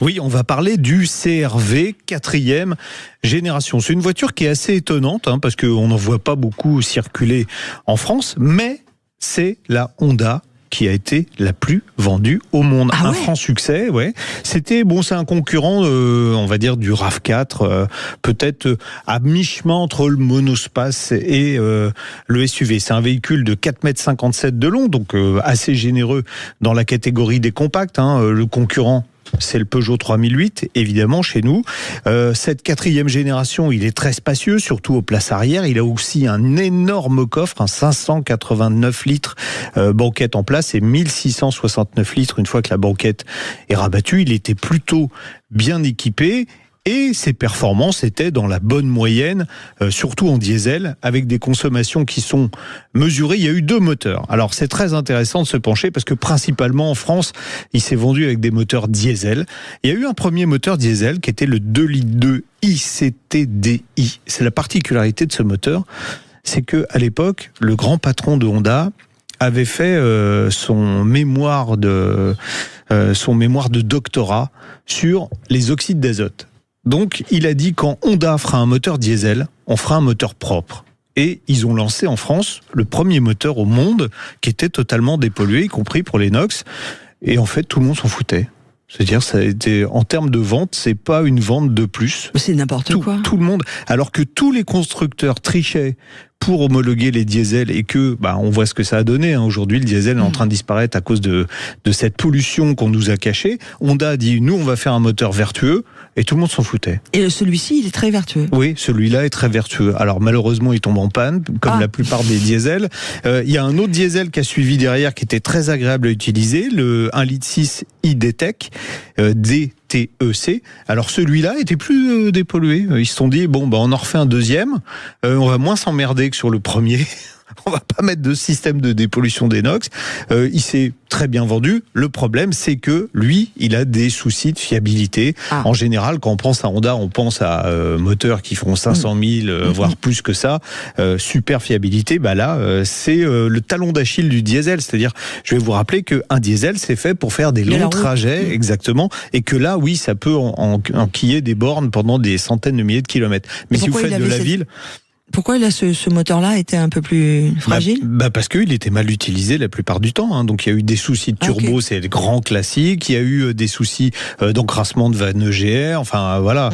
Oui, on va parler du CR-V 4e génération. C'est une voiture qui est assez étonnante, parce qu'on n'en voit pas beaucoup circuler en France, mais c'est la Honda qui a été la plus vendue au monde. Ah ouais. Un franc succès, ouais. C'est un concurrent, on va dire, du RAV4, peut-être à mi-chemin entre le monospace et le SUV. C'est un véhicule de 4,57 m de long, donc assez généreux dans la catégorie des compacts. Le concurrent, c'est le Peugeot 3008, évidemment, chez nous. Cette 4e génération, il est très spacieux, surtout aux places arrière. Il a aussi un énorme coffre, un 589 litres banquette en place et 1669 litres une fois que la banquette est rabattue. Il était plutôt bien équipé. Et ses performances étaient dans la bonne moyenne, surtout en diesel, avec des consommations qui sont mesurées. Il y a eu 2 moteurs. Alors c'est très intéressant de se pencher parce que principalement en France, il s'est vendu avec des moteurs diesel. Il y a eu un premier moteur diesel qui était le 2,2 litres ICTDI. C'est la particularité de ce moteur, c'est que à l'époque, le grand patron de Honda avait fait son mémoire de doctorat sur les oxydes d'azote. Donc, il a dit quand Honda fera un moteur diesel, on fera un moteur propre. Et ils ont lancé en France le premier moteur au monde qui était totalement dépollué, y compris pour les NOx. Et en fait, tout le monde s'en foutait. C'est-à-dire, ça a été, en termes de vente, c'est pas une vente de plus. C'est n'importe quoi. Tout le monde, alors que tous les constructeurs trichaient pour homologuer les diesels et que, on voit ce que ça a donné. Aujourd'hui, le diesel est en train de disparaître à cause de cette pollution qu'on nous a cachée. Honda a dit, nous, on va faire un moteur vertueux, et tout le monde s'en foutait. Et celui-ci, il est très vertueux. Oui, celui-là est très vertueux. Alors, malheureusement, il tombe en panne, comme la plupart des diesels. Il y a un autre diesel qui a suivi derrière, qui était très agréable à utiliser, le 1,6 litre iDTEC, DTEC. Alors, celui-là était plus dépollué. Ils se sont dit, on en refait un deuxième, on va moins s'emmerder que sur le premier. On va pas mettre de système de dépollution des NOx. Il s'est très bien vendu. Le problème, c'est que lui, il a des soucis de fiabilité. En général, quand on pense à Honda, on pense à moteurs qui font 500 000, voire plus que ça. Super fiabilité. Là, c'est le talon d'Achille du diesel. C'est-à-dire, je vais vous rappeler qu'un diesel, c'est fait pour faire des longs trajets, exactement. Et que là, oui, ça peut enquiller des bornes pendant des centaines de milliers de kilomètres. Mais si vous faites de la ville... Pourquoi ce moteur-là était un peu plus fragile ? Parce qu'il était mal utilisé la plupart du temps. Donc il y a eu des soucis de turbo, c'est le grand classique. Il y a eu des soucis d'encrassement de vannes EGR. Enfin voilà,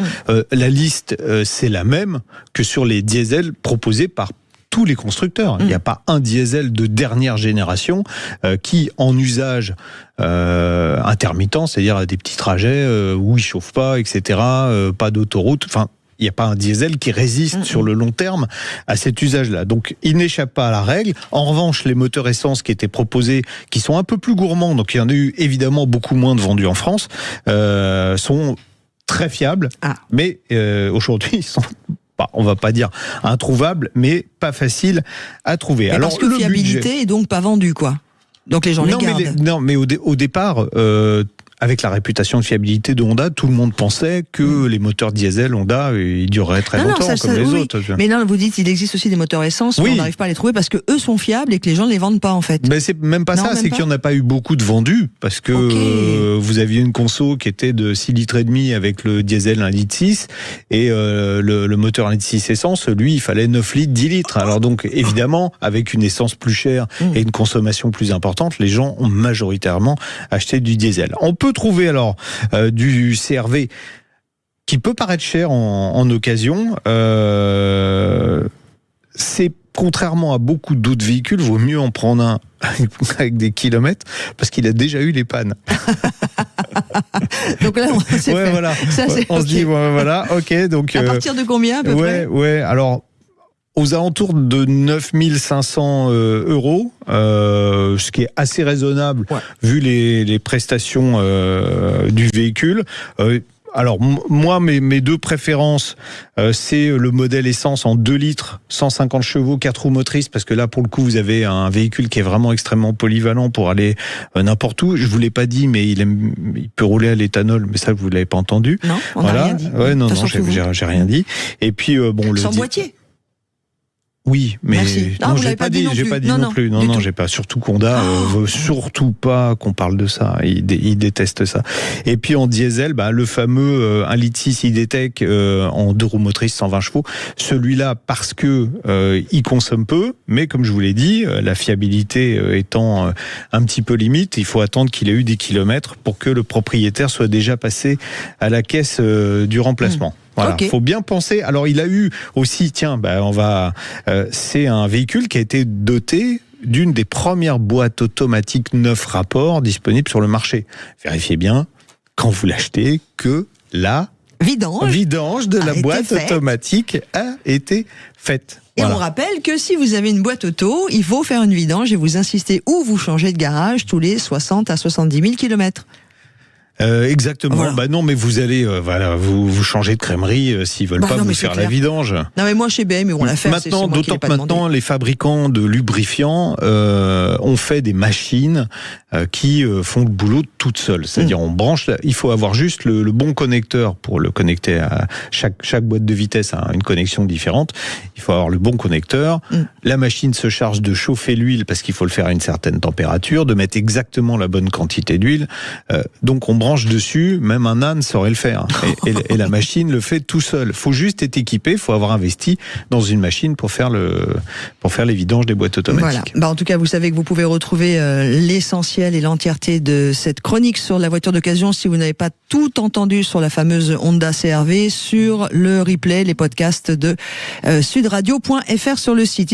la liste c'est la même que sur les diesels proposés par tous les constructeurs. Il n'y a pas un diesel de dernière génération qui, en usage intermittent, c'est-à-dire à des petits trajets où il chauffe pas, etc., pas d'autoroute, il n'y a pas un diesel qui résiste sur le long terme à cet usage-là. Donc, il n'échappe pas à la règle. En revanche, les moteurs essence qui étaient proposés, qui sont un peu plus gourmands, donc il y en a eu évidemment beaucoup moins de vendus en France, sont très fiables. Mais aujourd'hui, ils sont... on va pas dire introuvables, mais pas faciles à trouver. Alors, parce que fiabilité est donc pas vendue, quoi. Donc les gens les gardent. Mais au départ... avec la réputation de fiabilité de Honda, tout le monde pensait que les moteurs diesel Honda, ils dureraient très longtemps comme les autres. Mais non, vous dites qu'il existe aussi des moteurs essence, mais on n'arrive pas à les trouver parce que eux sont fiables et que les gens ne les vendent pas en fait. Mais c'est même pas ça, c'est qu'il n'y en a pas eu beaucoup de vendus parce que vous aviez une conso qui était de 6,5 litres avec le diesel 1,6 litre et le moteur 1,6 litre essence, lui, il fallait 9 litres, 10 litres. Alors donc évidemment, avec une essence plus chère et une consommation plus importante, les gens ont majoritairement acheté du diesel. On peut trouver alors du CR-V qui peut paraître cher en occasion. C'est contrairement à beaucoup d'autres véhicules, vaut mieux en prendre un avec des kilomètres parce qu'il a déjà eu les pannes. Donc là, c'est fait. Voilà. Ça, on se dit voilà, ok. Donc à partir de combien à peu près ? Alors. Aux alentours de 9 500 €, ce qui est assez raisonnable vu les prestations du véhicule. Alors moi, mes deux préférences, c'est le modèle essence en 2 litres, 150 chevaux, 4 roues motrices, parce que là, pour le coup, vous avez un véhicule qui est vraiment extrêmement polyvalent pour aller n'importe où. Je vous l'ai pas dit, mais il peut rouler à l'éthanol, mais ça, vous l'avez pas entendu. Non, on n'a rien dit. Non, j'ai rien dit. Et puis, sans boîtier. Oui, mais non, j'ai pas dit non plus. Non, j'ai pas. Surtout Conda veut surtout pas qu'on parle de ça. Il déteste ça. Et puis en diesel, le fameux 1,6 litre E-Tech en 2 roues motrices 120 chevaux. Celui-là, parce que il consomme peu, mais comme je vous l'ai dit, la fiabilité étant un petit peu limite, il faut attendre qu'il ait eu des kilomètres pour que le propriétaire soit déjà passé à la caisse du remplacement. Voilà, faut bien penser. Alors, il a eu aussi, c'est un véhicule qui a été doté d'une des premières boîtes automatiques 9 rapports disponibles sur le marché. Vérifiez bien, quand vous l'achetez, que la vidange de la boîte automatique a été faite. Et on rappelle que si vous avez une boîte auto, il faut faire une vidange et vous insistez ou vous changez de garage tous les 60 à 70 000 kilomètres. Exactement. Voilà. Non, mais vous allez, vous changez de crèmerie s'ils veulent pas vous faire la vidange. Non, mais moi chez BM, ils vont la faire. Maintenant, d'autant que maintenant, les fabricants de lubrifiants ont fait des machines qui font le boulot toutes seules. C'est-à-dire, on branche. Il faut avoir juste le bon connecteur pour le connecter à chaque boîte de vitesse a une connexion différente. Il faut avoir le bon connecteur. La machine se charge de chauffer l'huile parce qu'il faut le faire à une certaine température, de mettre exactement la bonne quantité d'huile. Donc, on branche dessus, même un âne saurait le faire. Et la machine le fait tout seul. Faut juste être équipé, faut avoir investi dans une machine pour faire les vidanges des boîtes automatiques. Voilà. En tout cas, vous savez que vous pouvez retrouver l'essentiel et l'entièreté de cette chronique sur la voiture d'occasion si vous n'avez pas tout entendu sur la fameuse Honda CR-V sur le replay, les podcasts de sudradio.fr sur le site.